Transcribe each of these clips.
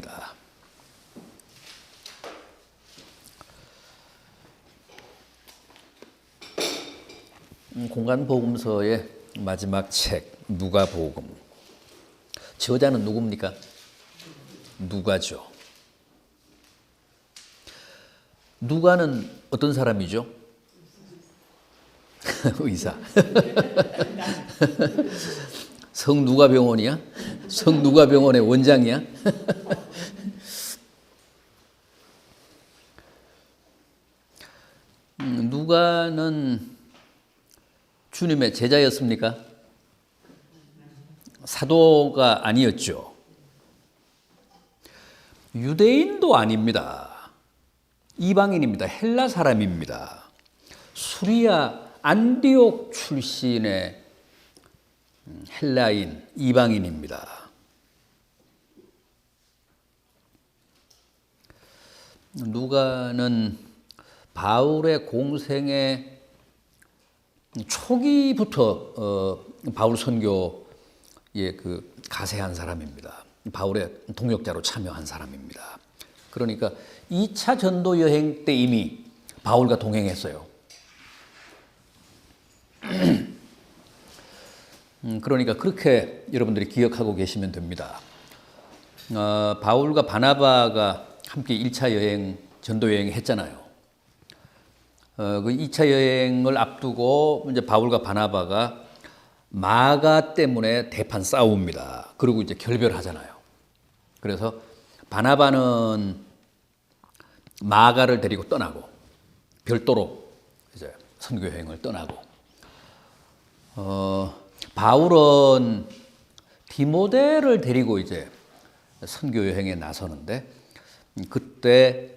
시작합니다. 공간복음서의 마지막 책 누가복음. 저자는 누굽니까? 누가죠. 누가는 어떤 사람이죠? 의사. 성누가병원이야? 성누가병원의 원장이야? 누가는 주님의 제자였습니까? 사도가 아니었죠. 유대인도 아닙니다. 이방인입니다. 헬라 사람입니다. 수리아 안디옥 출신의 헬라인, 이방인입니다. 누가는 바울의 공생의 초기부터 바울 선교에 가세한 사람입니다. 바울의 동역자로 참여한 사람입니다. 그러니까 2차 전도 여행 때 이미 바울과 동행했어요. 그러니까 그렇게 여러분들이 기억하고 계시면 됩니다. 바울과 바나바가 함께 1차 여행, 전도 여행 했잖아요. 그 2차 여행을 앞두고 이제 바울과 바나바가 마가 때문에 대판 싸웁니다. 그리고 이제 결별하잖아요. 그래서 바나바는 마가를 데리고 떠나고 별도로 이제 선교 여행을 떠나고 바울은 디모데를 데리고 이제 선교 여행에 나서는데 그때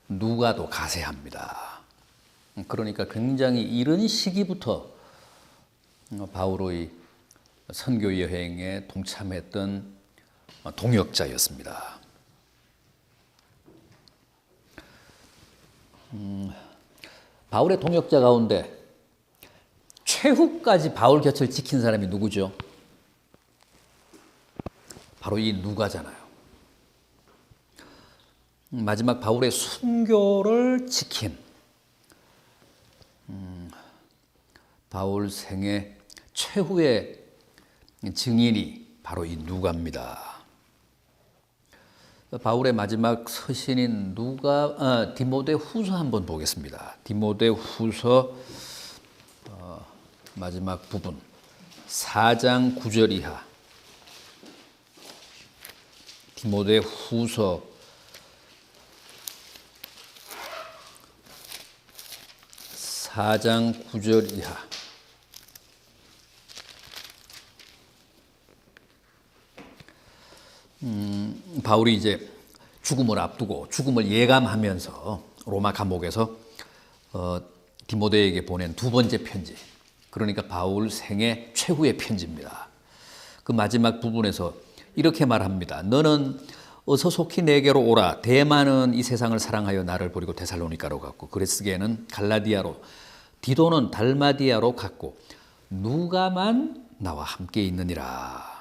누가도 가세합니다. 그러니까 굉장히 이른 시기부터 바울의 선교 여행에 동참했던 동역자였습니다. 바울의 동역자 가운데 최후까지 바울 곁을 지킨 사람이 누구죠? 바로 이 누가잖아요. 마지막 바울의 순교를 지킨 바울 생애 최후의 증인이 바로 이 누가입니다. 바울의 마지막 서신인 디모데 후서 한번 보겠습니다. 디모데 후서 마지막 부분 4장 9절 이하. 디모데 후서 4장 9절 이하. 바울이 이제 죽음을 앞두고 죽음을 예감하면서 로마 감옥에서 디모데에게 보낸 두 번째 편지. 그러니까 바울 생애 최후의 편지입니다. 그 마지막 부분에서 이렇게 말합니다. 너는 어서 속히 내게로 오라. 대마는 이 세상을 사랑하여 나를 버리고 데살로니가로 갔고 그레스게는 갈라디아로 디도는 달마디아로 갔고 누가만 나와 함께 있느니라.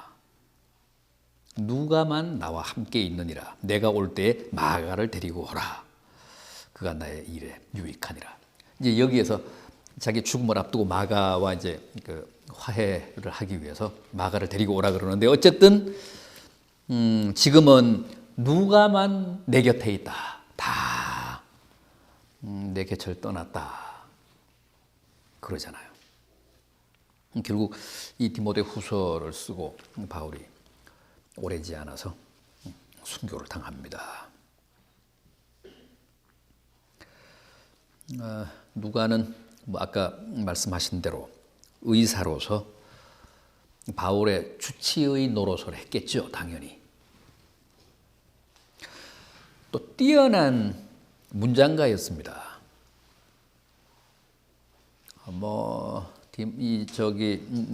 누가만 나와 함께 있느니라. 내가 올 때에 마가를 데리고 오라. 그가 나의 일에 유익하니라. 이제 여기에서 자기 죽음을 앞두고 마가와 이제 그 화해를 하기 위해서 마가를 데리고 오라 그러는데 어쨌든 지금은 누가만 내 곁에 있다. 다 내 곁을 떠났다. 그러잖아요. 결국 이 디모데 후서를 쓰고 바울이 오래지 않아서 순교를 당합니다. 누가는 아까 말씀하신 대로 의사로서 바울의 주치의 노릇을 했겠죠. 당연히. 또 뛰어난 문장가였습니다.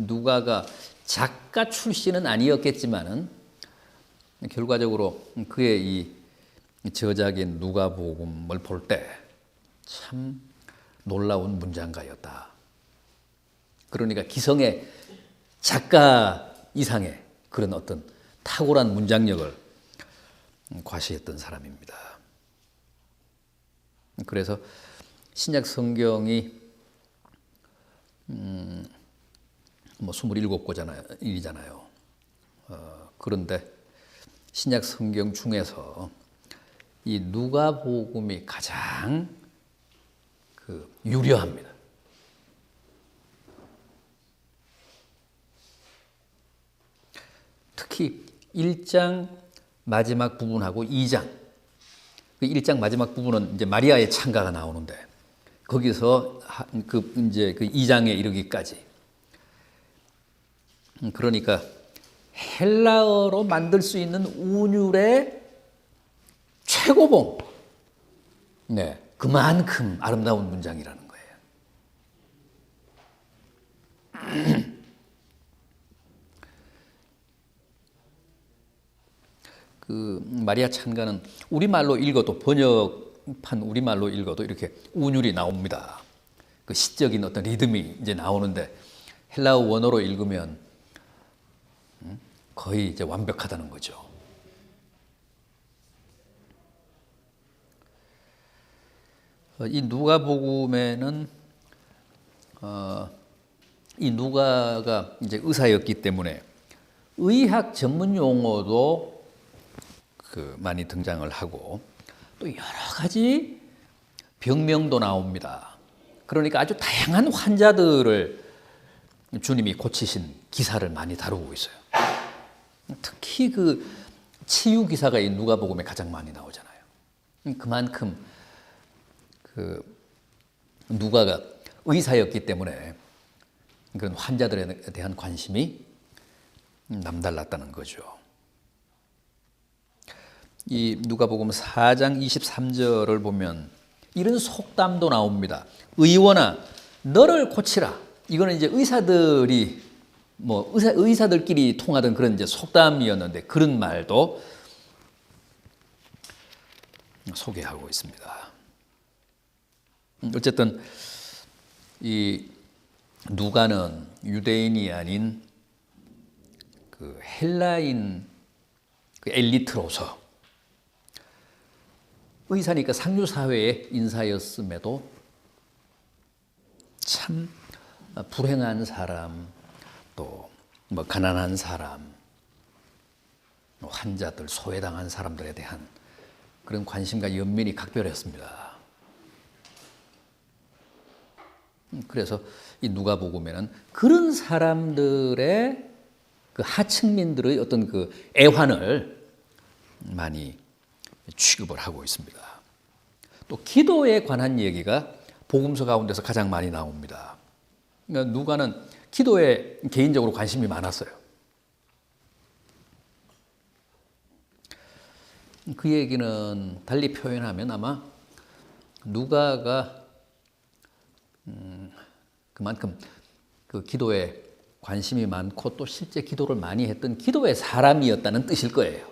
누가가 작가 출신은 아니었겠지만은 결과적으로 그의 이 저작인 누가복음을 볼 때 참 놀라운 문장가였다. 그러니까 기성의 작가 이상의 그런 어떤 탁월한 문장력을 과시했던 사람입니다. 그래서 신약 성경이 뭐 27권이잖아요. 그런데 신약 성경 중에서 이 누가복음이 가장 유려합니다. 특히 1장 마지막 부분하고 2장. 그 1장 마지막 부분은 이제 마리아의 찬가가 나오는데 거기서 이제 그 2장에 이르기까지. 그러니까 헬라어로 만들 수 있는 운율의 최고봉. 네, 그만큼 아름다운 문장이라는 거예요. 그 마리아 찬가는 우리말로 읽어도 번역판 우리말로 읽어도 이렇게 운율이 나옵니다. 그 시적인 어떤 리듬이 이제 나오는데 헬라어 원어로 읽으면 거의 이제 완벽하다는 거죠. 이 누가복음에는 이 누가가 이제 의사였기 때문에 의학 전문 용어도 많이 등장을 하고 또 여러 가지 병명도 나옵니다. 그러니까 아주 다양한 환자들을 주님이 고치신 기사를 많이 다루고 있어요. 특히 그 치유 기사가 이 누가복음에 가장 많이 나오잖아요. 그만큼 누가가 의사였기 때문에 그런 환자들에 대한 관심이 남달랐다는 거죠. 이 누가복음 4장 23절을 보면 이런 속담도 나옵니다. 의원아, 너를 고치라. 이거는 이제 의사들이 의사들끼리 통하던 그런 이제 속담이었는데 그런 말도 소개하고 있습니다. 어쨌든 이 누가는 유대인이 아닌 그 헬라인 그 엘리트로서 의사니까 상류사회의 인사였음에도 참 불행한 사람, 또 뭐 가난한 사람, 환자들, 소외당한 사람들에 대한 그런 관심과 연민이 각별했습니다. 그래서 이 누가복음에는 그런 사람들의 그 하층민들의 어떤 그 애환을 많이 취급을 하고 있습니다. 또 기도에 관한 얘기가 복음서 가운데서 가장 많이 나옵니다. 그러니까 누가는 기도에 개인적으로 관심이 많았어요. 그 얘기는 달리 표현하면 아마 누가가 그만큼 그 기도에 관심이 많고 또 실제 기도를 많이 했던 기도의 사람이었다는 뜻일 거예요.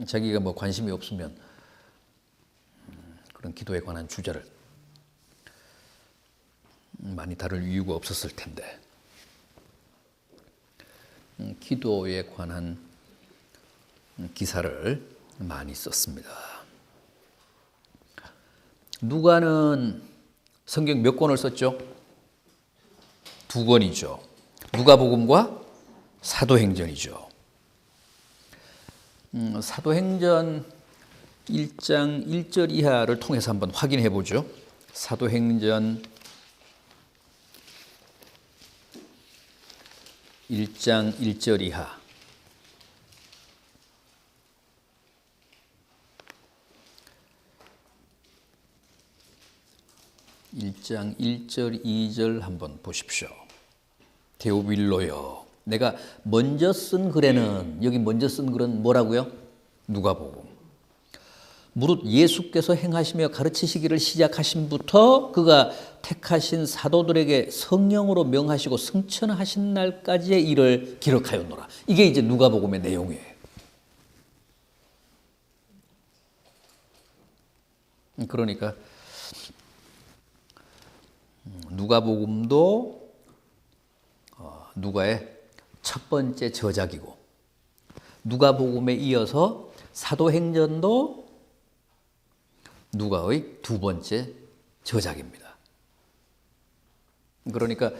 자기가 뭐 관심이 없으면 그런 기도에 관한 주제를 많이 다룰 이유가 없었을 텐데 기도에 관한 기사를 많이 썼습니다. 누가는 성경 몇 권을 썼죠? 2권이죠. 누가복음과 사도행전이죠. 사도행전 1장 1절 이하를 통해서 한번 확인해 보죠. 사도행전 1장 1절 이하. (1장 1절 2절) 한번 보십시오. 데오빌로여, 내가 먼저 쓴 글에는, 여기 먼저 쓴 글은 뭐라고요? 누가복음. 무릇 예수께서 행하시며 가르치시기를 시작하신부터 그가 택하신 사도들에게 성령으로 명하시고 승천하신 날까지의 일을 기록하였노라. 이게 이제 누가복음의 내용이에요. 그러니까 누가복음도 누가의 첫 번째 저작이고 누가복음에 이어서 사도행전도 누가의 두 번째 저작입니다. 그러니까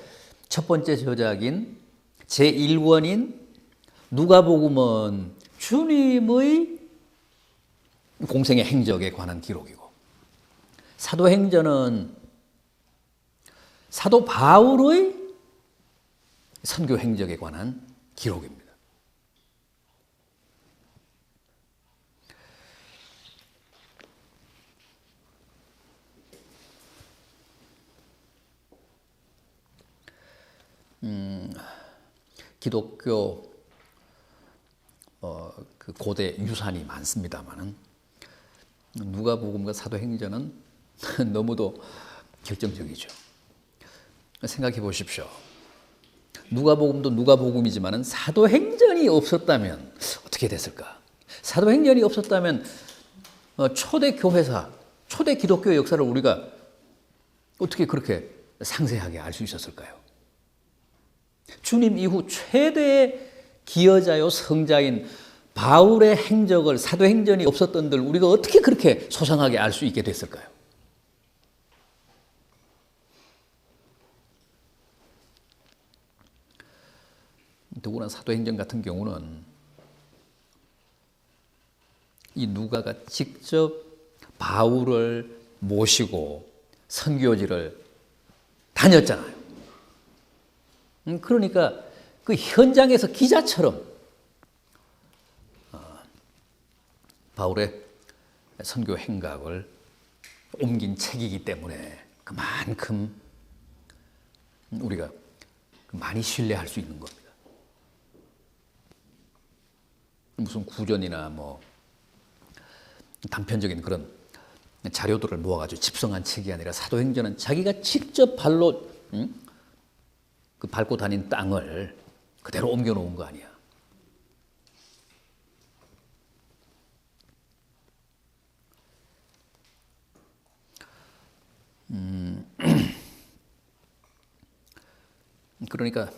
첫 번째 저작인 제1권인 누가복음은 주님의 공생의 행적에 관한 기록이고, 사도행전은 사도 바울의 선교 행적에 관한 기록입니다. 기독교 그 고대 유산이 많습니다만은 누가복음과 사도행전은 너무도 결정적이죠. 생각해 보십시오. 누가복음도 누가복음이지만은 사도행전이 없었다면 어떻게 됐을까? 사도행전이 없었다면 초대 교회사, 초대 기독교 역사를 우리가 어떻게 그렇게 상세하게 알 수 있었을까요? 주님 이후 최대의 기여자요 성자인 바울의 행적을 사도행전이 없었던들 우리가 어떻게 그렇게 소상하게 알 수 있게 됐을까요? 더구나 사도행전 같은 경우는 이 누가가 직접 바울을 모시고 선교지를 다녔잖아요. 그러니까 그 현장에서 기자처럼 바울의 선교 행각을 옮긴 책이기 때문에 그만큼 우리가 많이 신뢰할 수 있는 겁니다. 무슨 구전이나 뭐 단편적인 그런 자료들을 모아가지고 집성한 책이 아니라 사도행전은 자기가 직접 발로 그 밟고 다닌 땅을 그대로 옮겨놓은 거 아니야. 그러니까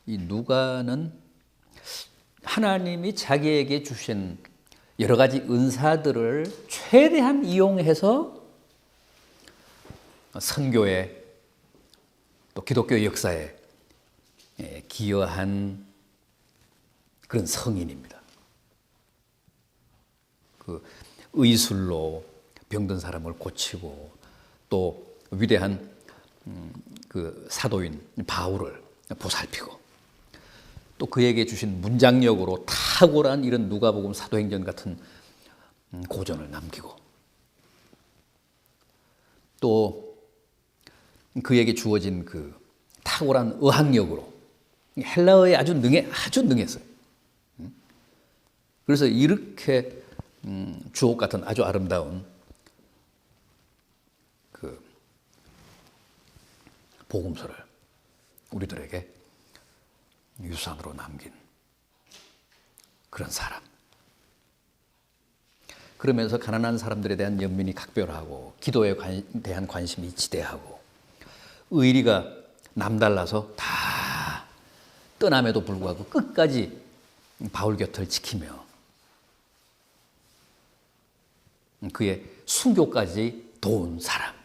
이 누가는 하나님이 자기에게 주신 여러 가지 은사들을 최대한 이용해서 선교에 또 기독교 역사에 기여한 그런 성인입니다. 그 의술로 병든 사람을 고치고 또 위대한 그 사도인 바울을 보살피고 또 그에게 주신 문장력으로 탁월한 이런 누가복음 사도행전 같은 고전을 남기고 또 그에게 주어진 그 탁월한 어학력으로 헬라어에 아주 능했어요. 그래서 이렇게 주옥 같은 아주 아름다운 그 복음서를 우리들에게 유산으로 남긴 그런 사람. 그러면서 가난한 사람들에 대한 연민이 각별하고 기도에 대한 관심이 지대하고 의리가 남달라서 다 떠남에도 불구하고 끝까지 바울 곁을 지키며 그의 순교까지 도운 사람.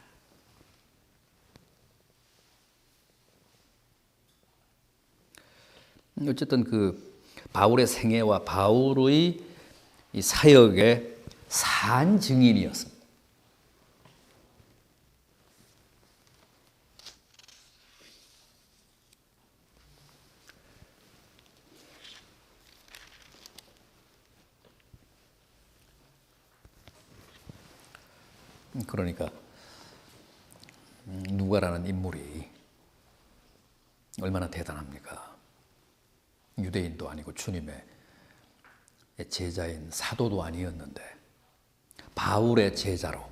어쨌든 그 바울의 생애와 바울의 이 사역의 산 증인이었습니다. 그러니까 누가라는 인물이 얼마나 대단합니까? 유대인도 아니고 주님의 제자인 사도도 아니었는데 바울의 제자로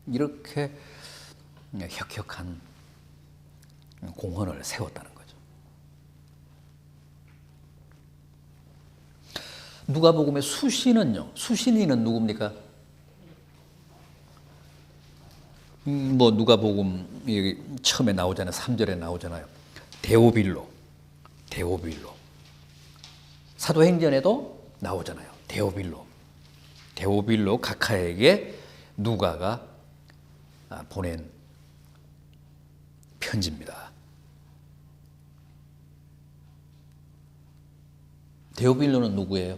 이렇게 혁혁한 공헌을 세웠다는 거죠. 누가복음의 수신은요. 수신인은 누굽니까? 뭐 누가복음 여기 처음에 나오잖아요. 3절에 나오잖아요. 데오빌로. 사도행전에도 나오잖아요. 데오빌로 각하에게 누가가 보낸 편지입니다. 데오빌로는 누구예요?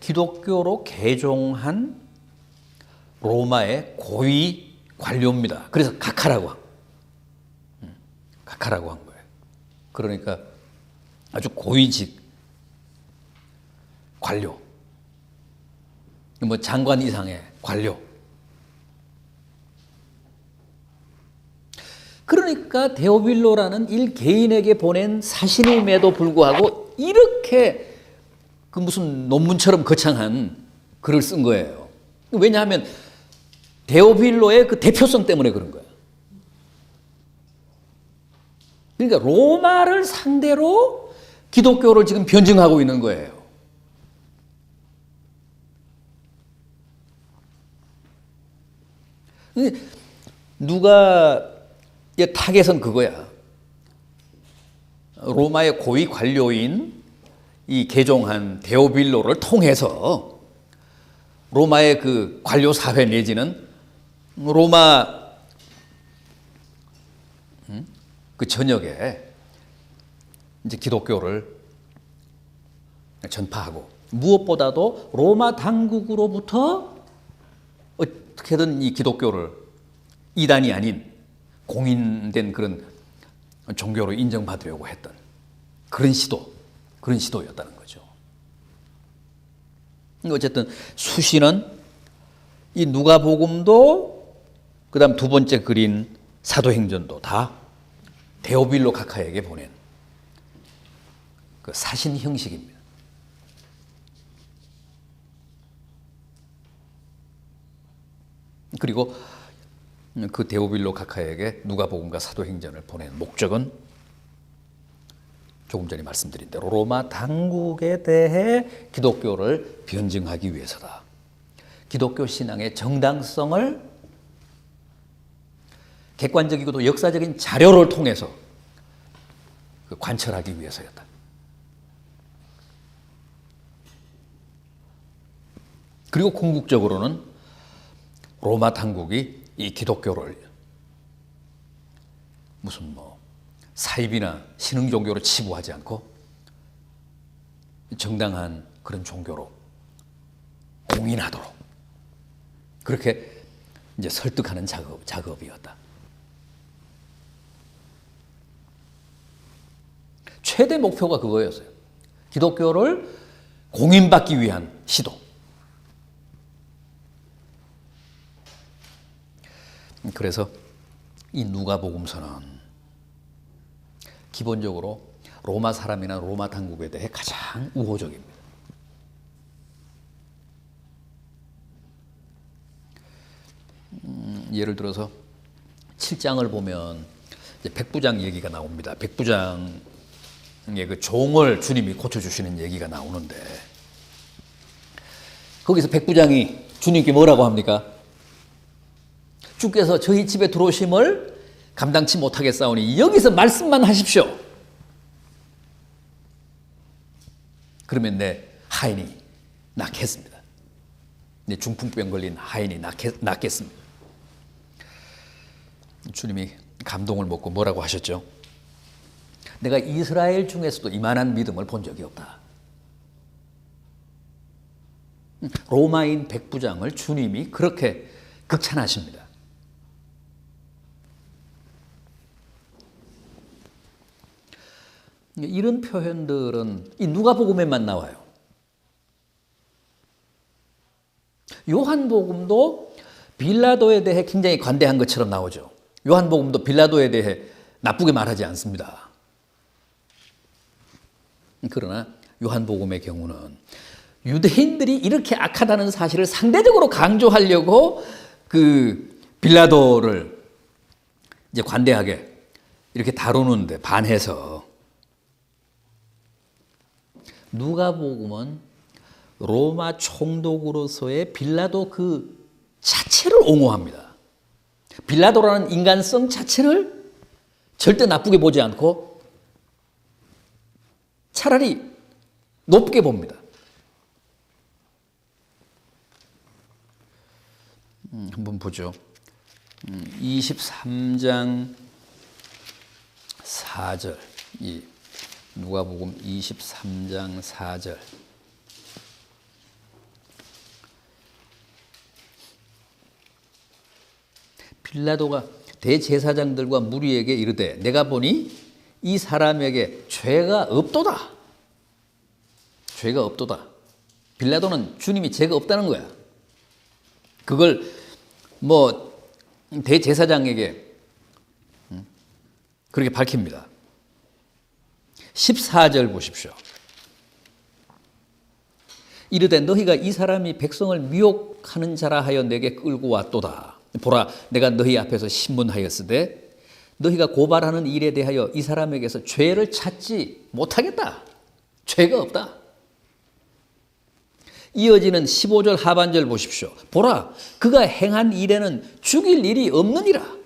기독교로 개종한 로마의 고위 관료입니다. 그래서 각하라고 한 거예요. 그러니까 아주 고위직 관료, 장관 이상의 관료. 그러니까 데오빌로라는 일개인에게 보낸 사신임에도 불구하고 이렇게 무슨 논문처럼 거창한 글을 쓴 거예요. 왜냐하면 데오빌로의 그 대표성 때문에 그런 거예요. 그러니까 로마를 상대로 기독교를 지금 변증하고 있는 거예요. 누가의 타겟은 그거야. 로마의 고위 관료인 이 개종한 데오빌로를 통해서 로마의 그 관료 사회 내지는 로마 그 전역에 이제 기독교를 전파하고, 무엇보다도 로마 당국으로부터 어떻게든 이 기독교를 이단이 아닌 공인된 그런 종교로 인정받으려고 했던 그런 시도였다는 거죠. 어쨌든 수시는 이 누가복음도 그다음 두 번째 글인 사도행전도 다 데오빌로 각하에게 보낸 그 사신 형식입니다. 그리고 그 데오빌로 각하에게 누가복음과 사도행전을 보낸 목적은 조금 전에 말씀드린 대로 로마 당국에 대해 기독교를 변증하기 위해서다. 기독교 신앙의 정당성을 객관적이고도 역사적인 자료를 통해서 관철하기 위해서였다. 그리고 궁극적으로는 로마 당국이 이 기독교를 무슨 사입이나 신흥 종교로 치부하지 않고 정당한 그런 종교로 공인하도록 그렇게 이제 설득하는 작업이었다. 최대 목표가 그거였어요. 기독교를 공인받기 위한 시도. 그래서 이 누가복음서는 기본적으로 로마 사람이나 로마 당국에 대해 가장 우호적입니다. 예를 들어서 7장을 보면 이제 백부장 얘기가 나옵니다. 백부장의 그 종을 주님이 고쳐주시는 얘기가 나오는데, 거기서 백부장이 주님께 뭐라고 합니까? 주께서 저희 집에 들어오심을 감당치 못하겠사오니 여기서 말씀만 하십시오. 그러면 내 하인이 낫겠습니다. 내 중풍병 걸린 하인이 낫겠습니다. 주님이 감동을 먹고 뭐라고 하셨죠? 내가 이스라엘 중에서도 이만한 믿음을 본 적이 없다. 로마인 백부장을 주님이 그렇게 극찬하십니다. 이런 표현들은 이 누가복음에만 나와요. 요한복음도 빌라도에 대해 굉장히 관대한 것처럼 나오죠. 요한복음도 빌라도에 대해 나쁘게 말하지 않습니다. 그러나 요한복음의 경우는 유대인들이 이렇게 악하다는 사실을 상대적으로 강조하려고 그 빌라도를 이제 관대하게 이렇게 다루는데 반해서 누가복음은 로마 총독으로서의 빌라도 그 자체를 옹호합니다. 빌라도라는 인간성 자체를 절대 나쁘게 보지 않고 차라리 높게 봅니다. 한번 보죠. 23장 4절, 이 누가복음 23장 4절. 빌라도가 대제사장들과 무리에게 이르되 내가 보니 이 사람에게 죄가 없도다. 죄가 없도다. 빌라도는 주님이 죄가 없다는 거야. 그걸 대제사장에게 그렇게 밝힙니다. 14절 보십시오. 이르되 너희가 이 사람이 백성을 미혹하는 자라 하여 내게 끌고 왔도다. 보라, 내가 너희 앞에서 신문하였으되 너희가 고발하는 일에 대하여 이 사람에게서 죄를 찾지 못하겠다. 죄가 없다. 이어지는 15절 하반절 보십시오. 보라, 그가 행한 일에는 죽일 일이 없느니라.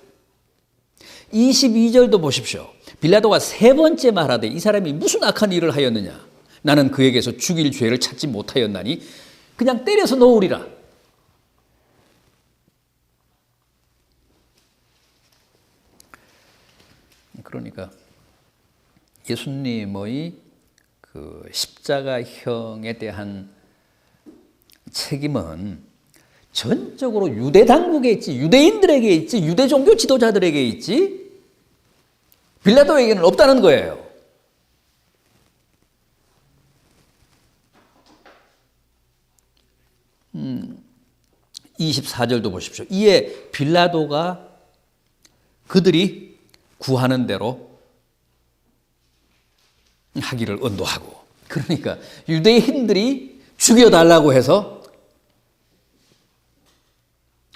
22절도 보십시오. 빌라도가 세 번째 말하되 이 사람이 무슨 악한 일을 하였느냐. 나는 그에게서 죽일 죄를 찾지 못하였나니 그냥 때려서 놓으리라. 그러니까 예수님의 그 십자가형에 대한 책임은 전적으로 유대 당국에 있지, 유대인들에게 있지, 유대 종교 지도자들에게 있지, 빌라도에게는 없다는 거예요. 음, 24절도 보십시오. 이에 빌라도가 그들이 구하는 대로 하기를 언도하고, 그러니까 유대인들이 죽여달라고 해서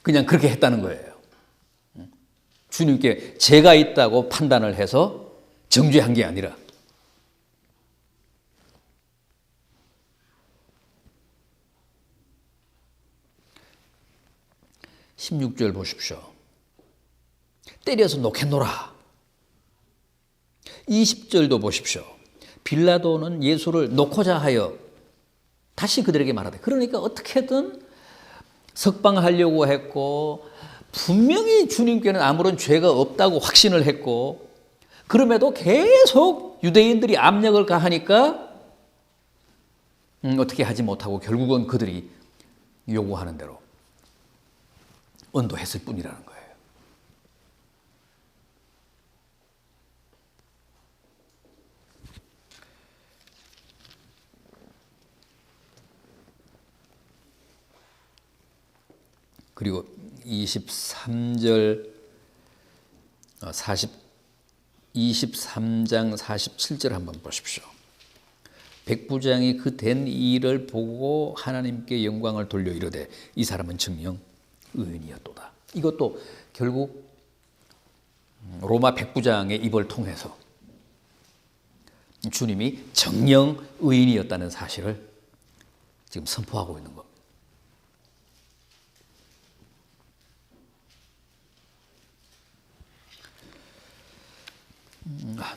그냥 그렇게 했다는 거예요. 주님께 죄가 있다고 판단을 해서 정죄한 게 아니라. (16절) 보십시오. 때려서 놓겠노라. 20절도 보십시오. 빌라도는 예수를 놓고자 하여 다시 그들에게 말하되, 그러니까 어떻게든 석방하려고 했고 분명히 주님께는 아무런 죄가 없다고 확신을 했고, 그럼에도 계속 유대인들이 압력을 가하니까 어떻게 하지 못하고 결국은 그들이 요구하는 대로 언도했을 뿐이라는 거예요. 그리고 23절 23장 47절 한번 보십시오. 백부장이 그 된 일을 보고 하나님께 영광을 돌려 이르되 이 사람은 정녕 의인이었도다. 이것도 결국 로마 백부장의 입을 통해서 주님이 정녕 의인이었다는 사실을 지금 선포하고 있는 겁니다.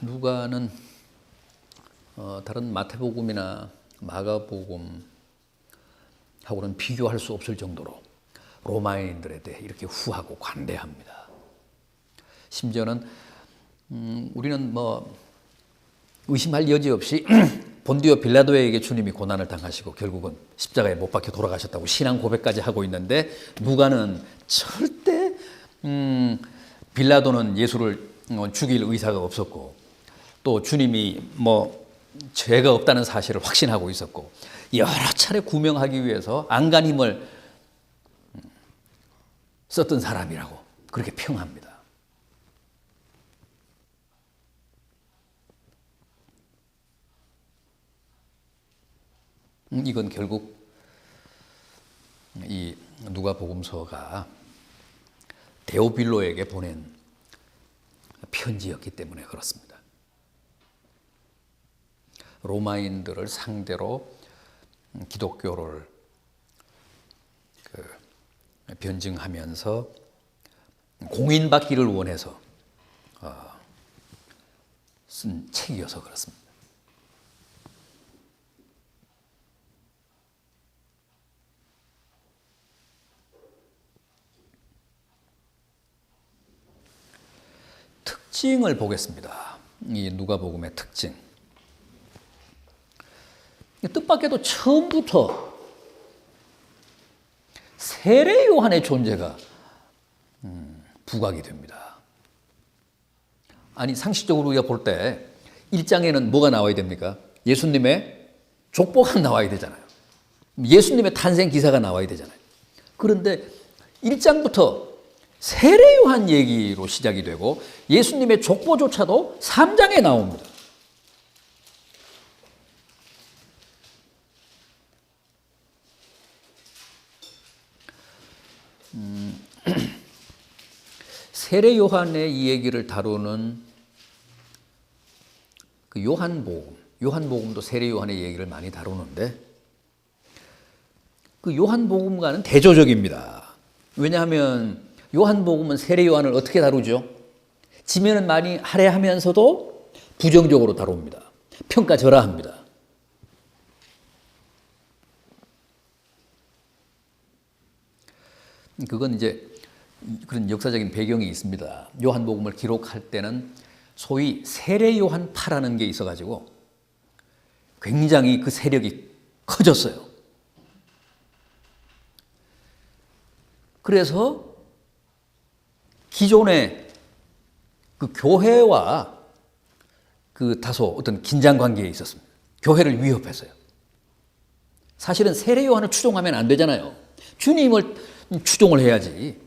누가는 다른 마태복음이나 마가복음하고는 비교할 수 없을 정도로 로마인들에 대해 이렇게 후하고 관대합니다. 심지어는 우리는 의심할 여지 없이 본디오 빌라도에게 주님이 고난을 당하시고 결국은 십자가에 못 박혀 돌아가셨다고 신앙 고백까지 하고 있는데, 누가는 절대 빌라도는 예수를 죽일 의사가 없었고, 또 주님이 죄가 없다는 사실을 확신하고 있었고, 여러 차례 구명하기 위해서 안간힘을 썼던 사람이라고 그렇게 평합니다. 이건 결국 이 누가복음서가 데오빌로에게 보낸 편지였기 때문에 그렇습니다. 로마인들을 상대로 기독교를 변증하면서 공인받기를 원해서 쓴 책이어서 그렇습니다. 특징을 보겠습니다. 이 누가복음의 특징. 뜻밖에도 처음부터 세례 요한의 존재가 부각이 됩니다. 아니, 상식적으로 우리가 볼 때 1장에는 뭐가 나와야 됩니까? 예수님의 족보가 나와야 되잖아요. 예수님의 탄생 기사가 나와야 되잖아요. 그런데 1장부터 세례 요한 얘기로 시작이 되고 예수님의 족보조차도 3장에 나옵니다. 세례 요한의 이 얘기를 다루는 그 요한복음도 세례 요한의 얘기를 많이 다루는데 그 요한복음과는 대조적입니다. 왜냐하면 요한복음은 세례 요한을 어떻게 다루죠? 지면은 많이 할애하면서도 부정적으로 다룹니다. 평가절하합니다. 그건 이제 그런 역사적인 배경이 있습니다. 요한복음을 기록할 때는 소위 세례 요한파라는 게 있어가지고 굉장히 그 세력이 커졌어요. 그래서 기존의 그 교회와 그 다소 어떤 긴장 관계에 있었습니다. 교회를 위협했어요. 사실은 세례 요한을 추종하면 안 되잖아요. 주님을 추종을 해야지.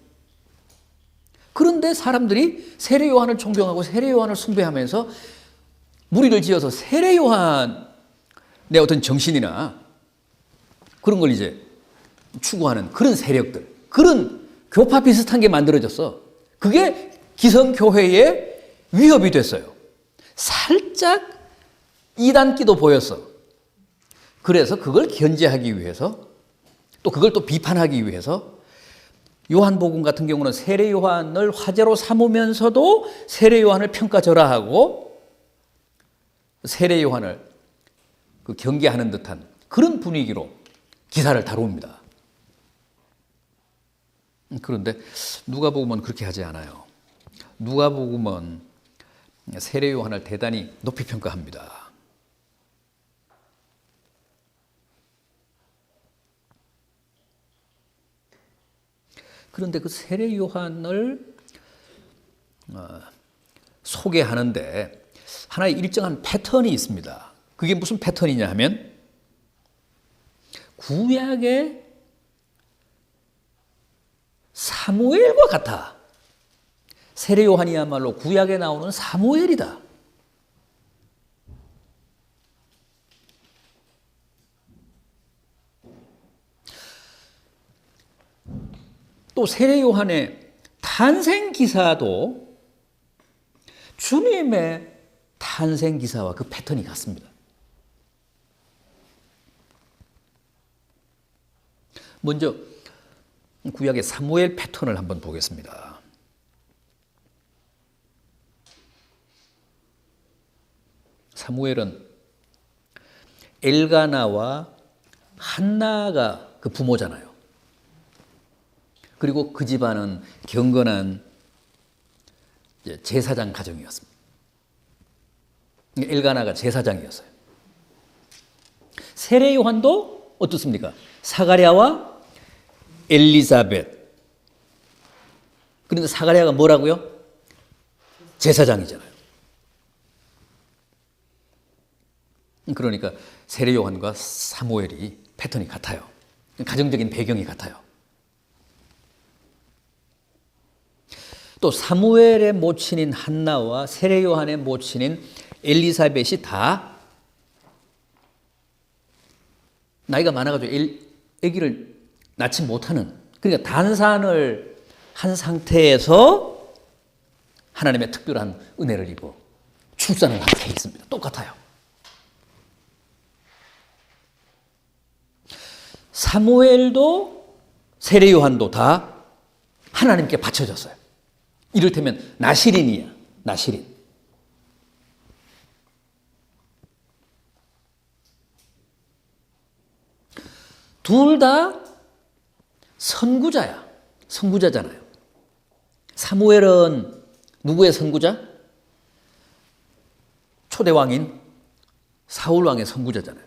그런데 사람들이 세례 요한을 존경하고 세례 요한을 숭배하면서 무리를 지어서 세례 요한의 어떤 정신이나 그런 걸 이제 추구하는 그런 세력들, 그런 교파 비슷한 게 만들어졌어. 그게 기성교회의 위협이 됐어요. 살짝 이단기도 보였어. 그래서 그걸 견제하기 위해서 또 그걸 또 비판하기 위해서 요한복음 같은 경우는 세례 요한을 화제로 삼으면서도 세례 요한을 평가절하하고 세례 요한을 그 경계하는 듯한 그런 분위기로 기사를 다룹니다. 그런데 누가복음은 그렇게 하지 않아요. 누가복음은 세례 요한을 대단히 높이 평가합니다. 그런데 그 세례 요한을 소개하는데 하나의 일정한 패턴이 있습니다. 그게 무슨 패턴이냐 하면 구약의 사무엘과 같아. 세례 요한이야말로 구약에 나오는 사무엘이다. 또 세례 요한의 탄생 기사도 주님의 탄생 기사와 그 패턴이 같습니다. 먼저 구약의 사무엘 패턴을 한번 보겠습니다. 사무엘은 엘가나와 한나가 그 부모잖아요. 그리고 그 집안은 경건한 제사장 가정이었습니다. 엘가나가 제사장이었어요. 세례 요한도 어떻습니까? 사가랴와 엘리사벳. 그런데 사가랴가 뭐라고요? 제사장이잖아요. 그러니까 세례 요한과 사무엘이 패턴이 같아요. 가정적인 배경이 같아요. 또 사무엘의 모친인 한나와 세례 요한의 모친인 엘리사벳이 다 나이가 많아가지고 아기를 낳지 못하는, 그러니까 단산을 한 상태에서 하나님의 특별한 은혜를 입어 출산을 한 케이스입니다. 똑같아요. 사무엘도 세례 요한도 다 하나님께 바쳐졌어요. 이를테면 나시린이야. 나시린. 둘 다 선구자야. 선구자잖아요. 사무엘은 누구의 선구자? 초대왕인 사울왕의 선구자잖아요.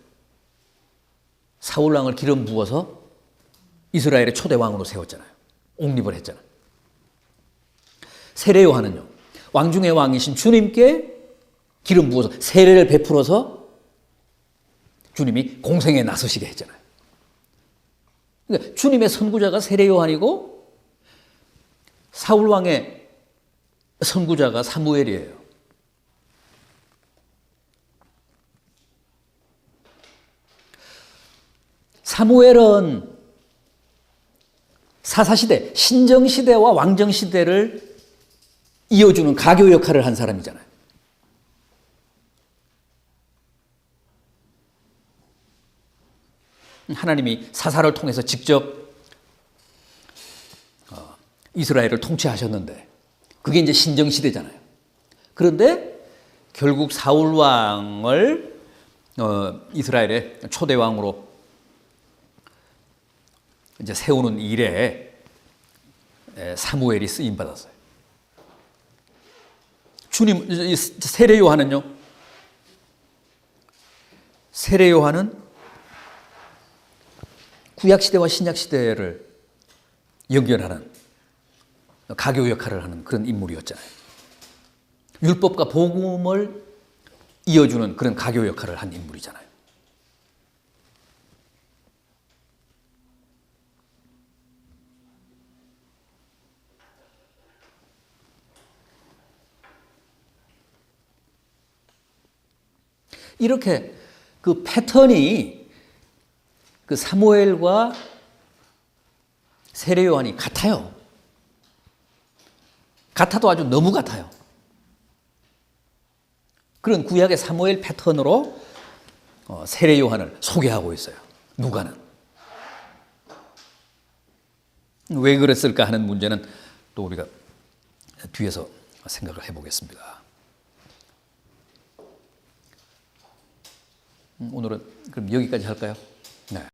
사울왕을 기름 부어서 이스라엘의 초대왕으로 세웠잖아요. 옹립을 했잖아요. 세례 요한은요, 왕 중의 왕이신 주님께 기름 부어서 세례를 베풀어서 주님이 공생에 나서시게 했잖아요. 그러니까 주님의 선구자가 세례 요한이고 사울 왕의 선구자가 사무엘이에요. 사무엘은 사사시대, 신정시대와 왕정시대를 이어주는 가교 역할을 한 사람이잖아요. 하나님이 사사를 통해서 직접 이스라엘을 통치하셨는데 그게 이제 신정시대잖아요. 그런데 결국 사울왕을 이스라엘의 초대왕으로 이제 세우는 일에 사무엘이 쓰임 받았어요. 주님, 세례 요한은요, 세례 요한은 구약 시대와 신약 시대를 연결하는 가교 역할을 하는 그런 인물이었잖아요. 율법과 복음을 이어주는 그런 가교 역할을 한 인물이잖아요. 이렇게 그 패턴이 그 사무엘과 세례 요한이 같아요. 같아도 아주 너무 같아요. 그런 구약의 사무엘 패턴으로 세례 요한을 소개하고 있어요. 누가는. 왜 그랬을까 하는 문제는 또 우리가 뒤에서 생각을 해보겠습니다. 오늘은 그럼 여기까지 할까요? 네.